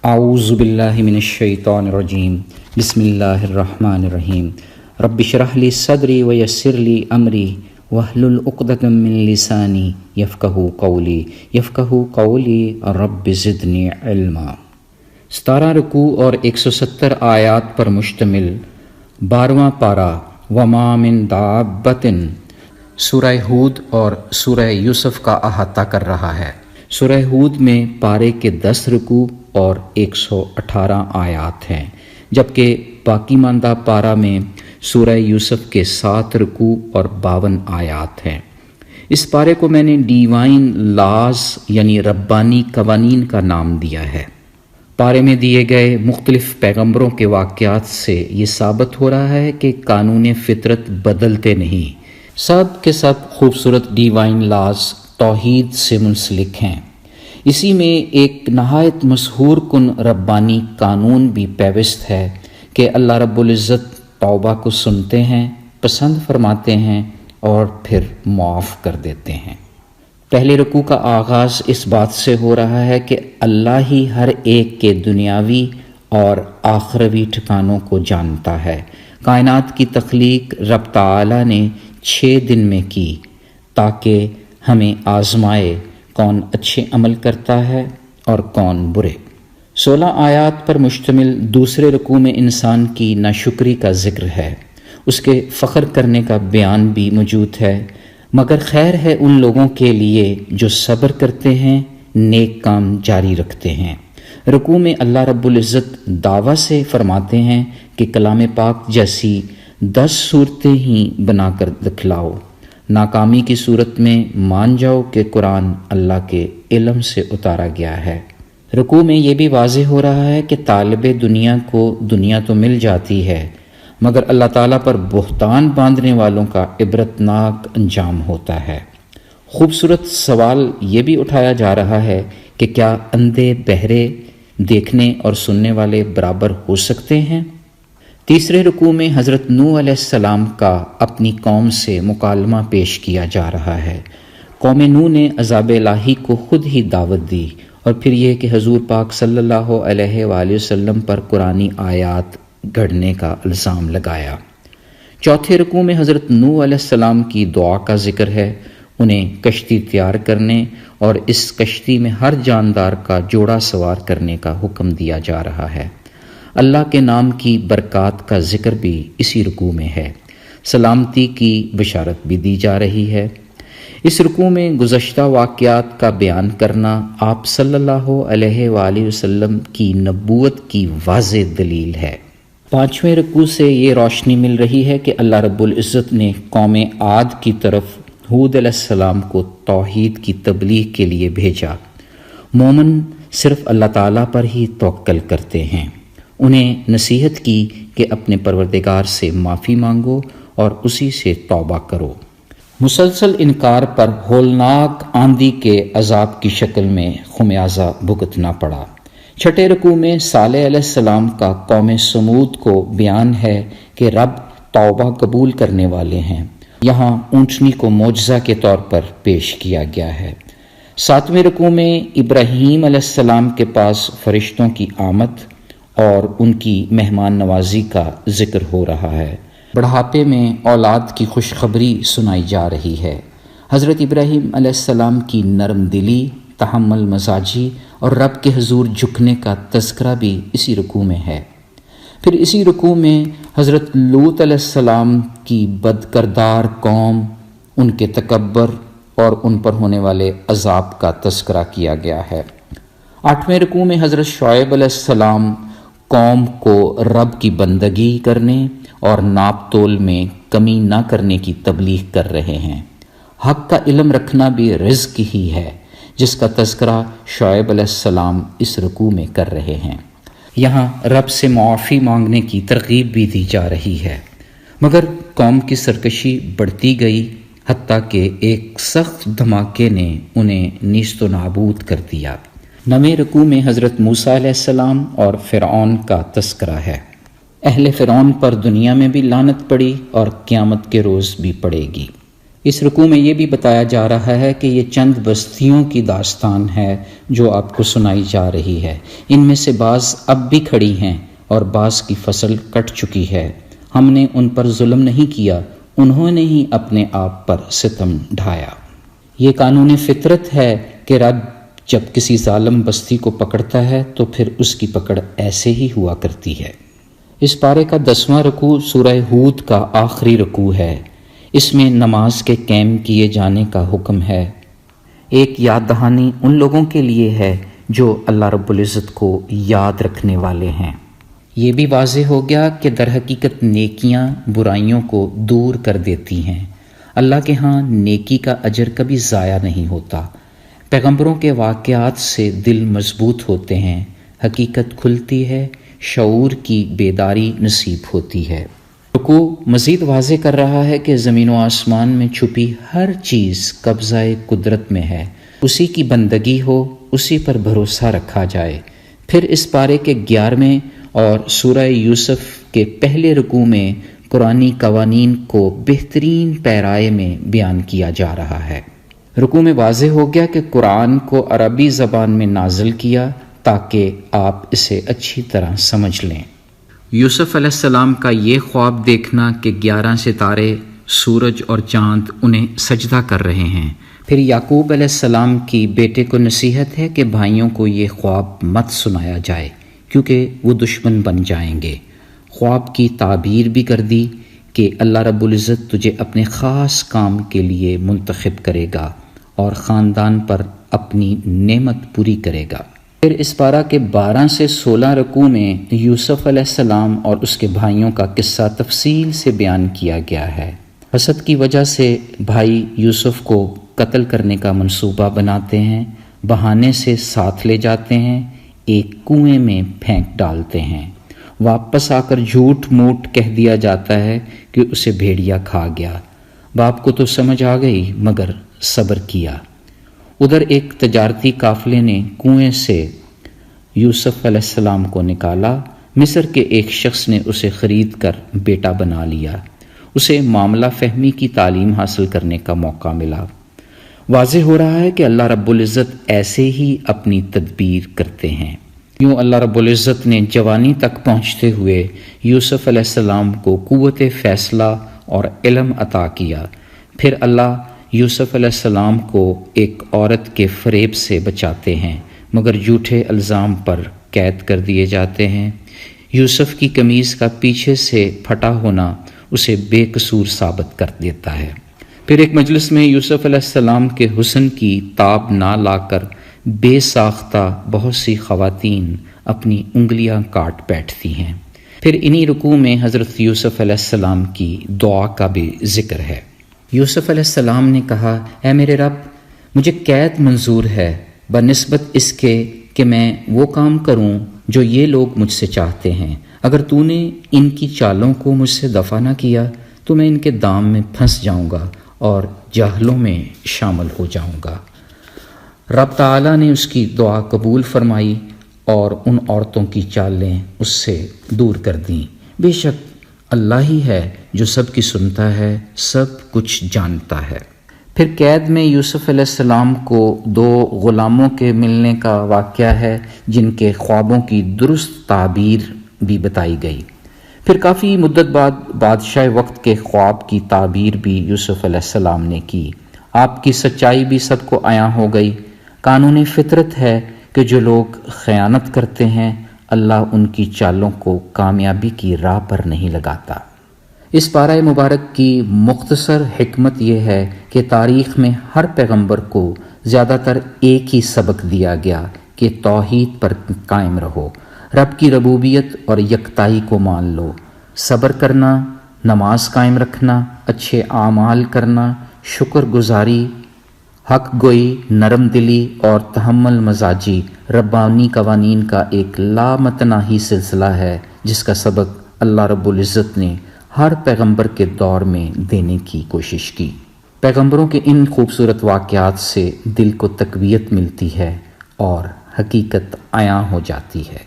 اعوذ باللہ من الشیطان الرجیم بسم اللہ الرحمن الرحیم رب اشرح لی صدری ویسر لی امری واحلل عقدۃ من لسانی یفقہوا قولی رب زدنی علما۔ 17 رکوع اور 170 آیات پر مشتمل 12واں پارہ وما من دابۃ سورہ ہود اور سورہ یوسف کا احاطہ کر رہا ہے۔ سورہ ہود میں پارے کے 10 رکوع اور 118 آیات ہیں، جبکہ باقی ماندہ پارہ میں سورہ یوسف کے 7 رکوع اور 52 آیات ہیں۔ اس پارے کو میں نے ڈیوائن لاز یعنی ربانی قوانین کا نام دیا ہے۔ پارے میں دیے گئے مختلف پیغمبروں کے واقعات سے یہ ثابت ہو رہا ہے کہ قانون فطرت بدلتے نہیں، سب کے سب خوبصورت ڈیوائن لاز توحید سے منسلک ہیں۔ اسی میں ایک نہایت مسحور کن ربانی قانون بھی پیوست ہے کہ اللہ رب العزت توبہ کو سنتے ہیں، پسند فرماتے ہیں اور پھر معاف کر دیتے ہیں۔ پہلے رکوع کا آغاز اس بات سے ہو رہا ہے کہ اللہ ہی ہر ایک کے دنیاوی اور آخروی ٹھکانوں کو جانتا ہے۔ کائنات کی تخلیق رب تعالی نے 6 دن میں کی تاکہ ہمیں آزمائے کون اچھے عمل کرتا ہے اور کون برے۔ 16 آیات پر مشتمل دوسرے رکوع میں انسان کی ناشکری کا ذکر ہے، اس کے فخر کرنے کا بیان بھی موجود ہے، مگر خیر ہے ان لوگوں کے لیے جو صبر کرتے ہیں، نیک کام جاری رکھتے ہیں۔ رکوع میں اللہ رب العزت دعویٰ سے فرماتے ہیں کہ کلام پاک جیسی 10 صورتیں ہی بنا کر دکھلاؤ، ناکامی کی صورت میں مان جاؤ کہ قرآن اللہ کے علم سے اتارا گیا ہے۔ رکوع میں یہ بھی واضح ہو رہا ہے کہ طالب دنیا کو دنیا تو مل جاتی ہے، مگر اللہ تعالیٰ پر بہتان باندھنے والوں کا عبرتناک انجام ہوتا ہے۔ خوبصورت سوال یہ بھی اٹھایا جا رہا ہے کہ کیا اندھے بہرے دیکھنے اور سننے والے برابر ہو سکتے ہیں؟ تیسرے رکوع میں حضرت نوح علیہ السلام کا اپنی قوم سے مکالمہ پیش کیا جا رہا ہے۔ قوم نوح نے عذاب الہی کو خود ہی دعوت دی، اور پھر یہ کہ حضور پاک صلی اللہ علیہ وآلہ وسلم پر قرآنی آیات گھڑنے کا الزام لگایا۔ چوتھے رکوع میں حضرت نوح علیہ السلام کی دعا کا ذکر ہے، انہیں کشتی تیار کرنے اور اس کشتی میں ہر جاندار کا جوڑا سوار کرنے کا حکم دیا جا رہا ہے۔ اللہ کے نام کی برکات کا ذکر بھی اسی رکوع میں ہے، سلامتی کی بشارت بھی دی جا رہی ہے۔ اس رکوع میں گزشتہ واقعات کا بیان کرنا آپ صلی اللہ علیہ وآلہ وسلم کی نبوت کی واضح دلیل ہے۔ 5ویں رکوع سے یہ روشنی مل رہی ہے کہ اللہ رب العزت نے قوم عاد کی طرف ہود علیہ السلام کو توحید کی تبلیغ کے لیے بھیجا۔ مومن صرف اللہ تعالیٰ پر ہی توکل کرتے ہیں، انہیں نصیحت کی کہ اپنے پروردگار سے معافی مانگو اور اسی سے توبہ کرو۔ مسلسل انکار پر ہولناک آندھی کے عذاب کی شکل میں خمیازہ بھگتنا پڑا۔ 6 رکوع میں صالح علیہ السلام کا قوم سمود کو بیان ہے کہ رب توبہ قبول کرنے والے ہیں، یہاں اونٹنی کو معجزہ کے طور پر پیش کیا گیا ہے۔ 7ویں رکوع میں ابراہیم علیہ السلام کے پاس فرشتوں کی آمد اور ان کی مہمان نوازی کا ذکر ہو رہا ہے۔ بڑھاپے میں اولاد کی خوشخبری سنائی جا رہی ہے۔ حضرت ابراہیم علیہ السلام کی نرم دلی، تحمل مزاجی اور رب کے حضور جھکنے کا تذکرہ بھی اسی رکوع میں ہے۔ پھر اسی رکوع میں حضرت لوط علیہ السلام کی بدکردار قوم، ان کے تکبر اور ان پر ہونے والے عذاب کا تذکرہ کیا گیا ہے۔ 8ویں رکوع میں حضرت شعیب علیہ السلام قوم کو رب کی بندگی کرنے اور ناپ تول میں کمی نہ کرنے کی تبلیغ کر رہے ہیں۔ حق کا علم رکھنا بھی رزق ہی ہے، جس کا تذکرہ شعیب علیہ السلام اس رکوع میں کر رہے ہیں۔ یہاں رب سے معافی مانگنے کی ترغیب بھی دی جا رہی ہے، مگر قوم کی سرکشی بڑھتی گئی، حتیٰ کہ ایک سخت دھماکے نے انہیں نیست و نابود کر دیا۔ 9ویں رکوع میں حضرت موسیٰ علیہ السلام اور فرعون کا تذکرہ ہے۔ اہل فرعون پر دنیا میں بھی لعنت پڑی اور قیامت کے روز بھی پڑے گی۔ اس رکوع میں یہ بھی بتایا جا رہا ہے کہ یہ چند بستیوں کی داستان ہے جو آپ کو سنائی جا رہی ہے۔ ان میں سے بعض اب بھی کھڑی ہیں اور بعض کی فصل کٹ چکی ہے۔ ہم نے ان پر ظلم نہیں کیا، انہوں نے ہی اپنے آپ پر ستم ڈھایا۔ یہ قانون فطرت ہے کہ رب جب کسی ظالم بستی کو پکڑتا ہے تو پھر اس کی پکڑ ایسے ہی ہوا کرتی ہے۔ اس پارے کا 10واں رکوع سورہ ہود کا آخری رکوع ہے۔ اس میں نماز کے قائم کیے جانے کا حکم ہے۔ ایک یاد دہانی ان لوگوں کے لیے ہے جو اللہ رب العزت کو یاد رکھنے والے ہیں۔ یہ بھی واضح ہو گیا کہ در حقیقت نیکیاں برائیوں کو دور کر دیتی ہیں۔ اللہ کے ہاں نیکی کا اجر کبھی ضائع نہیں ہوتا۔ پیغمبروں کے واقعات سے دل مضبوط ہوتے ہیں، حقیقت کھلتی ہے، شعور کی بیداری نصیب ہوتی ہے۔ رکوع مزید واضح کر رہا ہے کہ زمین و آسمان میں چھپی ہر چیز قبضہ قدرت میں ہے، اسی کی بندگی ہو، اسی پر بھروسہ رکھا جائے۔ پھر اس پارے کے 11ویں اور سورہ یوسف کے پہلے رکوع میں قرآنی قوانین کو بہترین پیرائے میں بیان کیا جا رہا ہے۔ رکوع میں واضح ہو گیا کہ قرآن کو عربی زبان میں نازل کیا تاکہ آپ اسے اچھی طرح سمجھ لیں۔ یوسف علیہ السلام کا یہ خواب دیکھنا کہ 11 ستارے، سورج اور چاند انہیں سجدہ کر رہے ہیں۔ پھر یعقوب علیہ السلام کی بیٹے کو نصیحت ہے کہ بھائیوں کو یہ خواب مت سنایا جائے کیونکہ وہ دشمن بن جائیں گے۔ خواب کی تعبیر بھی کر دی کہ اللہ رب العزت تجھے اپنے خاص کام کے لیے منتخب کرے گا اور خاندان پر اپنی نعمت پوری کرے گا۔ پھر اس پارہ کے 12 سے 16 رکوع میں یوسف علیہ السلام اور اس کے بھائیوں کا قصہ تفصیل سے بیان کیا گیا ہے۔ حسد کی وجہ سے بھائی یوسف کو قتل کرنے کا منصوبہ بناتے ہیں، بہانے سے ساتھ لے جاتے ہیں، ایک کنویں میں پھینک ڈالتے ہیں۔ واپس آ کر جھوٹ موٹ کہہ دیا جاتا ہے کہ اسے بھیڑیا کھا گیا۔ باپ کو تو سمجھ آ گئی مگر صبر کیا۔ ادھر ایک تجارتی قافلے نے کنویں سے یوسف علیہ السلام کو نکالا۔ مصر کے ایک شخص نے اسے خرید کر بیٹا بنا لیا۔ اسے معاملہ فہمی کی تعلیم حاصل کرنے کا موقع ملا۔ واضح ہو رہا ہے کہ اللہ رب العزت ایسے ہی اپنی تدبیر کرتے ہیں۔ یوں اللہ رب العزت نے جوانی تک پہنچتے ہوئے یوسف علیہ السلام کو قوت فیصلہ اور علم عطا کیا۔ پھر اللہ یوسف علیہ السلام کو ایک عورت کے فریب سے بچاتے ہیں مگر جھوٹے الزام پر قید کر دیے جاتے ہیں۔ یوسف کی قمیض کا پیچھے سے پھٹا ہونا اسے بے قصور ثابت کر دیتا ہے۔ پھر ایک مجلس میں یوسف علیہ السلام کے حسن کی تاب نہ لا کر بے ساختہ بہت سی خواتین اپنی انگلیاں کاٹ بیٹھتی ہیں۔ پھر انہی رکوع میں حضرت یوسف علیہ السلام کی دعا کا بھی ذکر ہے۔ یوسف علیہ السلام نے کہا، اے میرے رب، مجھے قید منظور ہے بنسبت اس کے کہ میں وہ کام کروں جو یہ لوگ مجھ سے چاہتے ہیں۔ اگر تو نے ان کی چالوں کو مجھ سے دفع نہ کیا تو میں ان کے دام میں پھنس جاؤں گا اور جاہلوں میں شامل ہو جاؤں گا۔ رب تعالیٰ نے اس کی دعا قبول فرمائی اور ان عورتوں کی چالیں اس سے دور کر دیں۔ بے شک اللہ ہی ہے جو سب کی سنتا ہے، سب کچھ جانتا ہے۔ پھر قید میں یوسف علیہ السلام کو 2 غلاموں کے ملنے کا واقعہ ہے جن کے خوابوں کی درست تعبیر بھی بتائی گئی۔ پھر کافی مدت بعد بادشاہ وقت کے خواب کی تعبیر بھی یوسف علیہ السلام نے کی۔ آپ کی سچائی بھی سب کو عیاں ہو گئی۔ قانون فطرت ہے کہ جو لوگ خیانت کرتے ہیں اللہ ان کی چالوں کو کامیابی کی راہ پر نہیں لگاتا۔ اس پارہ مبارک کی مختصر حکمت یہ ہے کہ تاریخ میں ہر پیغمبر کو زیادہ تر ایک ہی سبق دیا گیا کہ توحید پر قائم رہو، رب کی ربوبیت اور یکتائی کو مان لو، صبر کرنا، نماز قائم رکھنا، اچھے اعمال کرنا، شکر گزاری، حق گوئی، نرم دلی اور تحمل مزاجی ربانی قوانین کا ایک لامتناہی سلسلہ ہے جس کا سبق اللہ رب العزت نے ہر پیغمبر کے دور میں دینے کی کوشش کی۔ پیغمبروں کے ان خوبصورت واقعات سے دل کو تقویت ملتی ہے اور حقیقت عیاں ہو جاتی ہے۔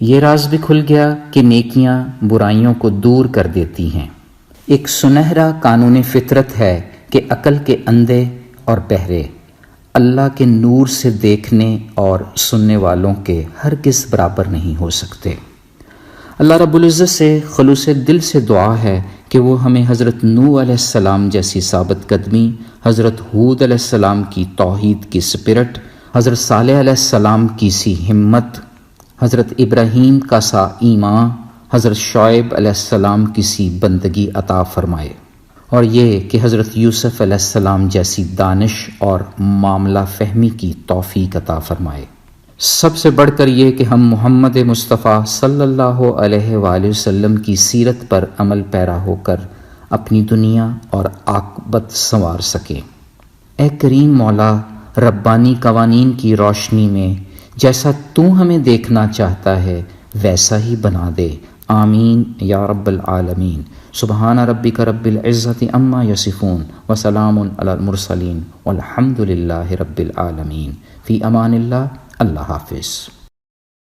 یہ راز بھی کھل گیا کہ نیکیاں برائیوں کو دور کر دیتی ہیں۔ ایک سنہرا قانون فطرت ہے کہ عقل کے اندھے اور بہرے اللہ کے نور سے دیکھنے اور سننے والوں کے ہرگز برابر نہیں ہو سکتے۔ اللہ رب العزت سے خلوص دل سے دعا ہے کہ وہ ہمیں حضرت نوح علیہ السلام جیسی ثابت قدمی، حضرت ہود علیہ السلام کی توحید کی سپرٹ، حضرت صالح علیہ السلام کی سی ہمت، حضرت ابراہیم کا سا ایمان، حضرت شعیب علیہ السلام کی سی بندگی عطا فرمائے، اور یہ کہ حضرت یوسف علیہ السلام جیسی دانش اور معاملہ فہمی کی توفیق عطا فرمائے۔ سب سے بڑھ کر یہ کہ ہم محمد مصطفیٰ صلی اللہ علیہ وآلہ وسلم کی سیرت پر عمل پیرا ہو کر اپنی دنیا اور عاقبت سنوار سکیں۔ اے کریم مولا، ربانی قوانین کی روشنی میں جیسا تو ہمیں دیکھنا چاہتا ہے ویسا ہی بنا دے، آمین یا رب العالمین۔ سبحان ربک رب العزت عما یصفون وسلام علی المرسلین والحمد للہ رب العالمین۔ فی امان اللہ، اللہ حافظ۔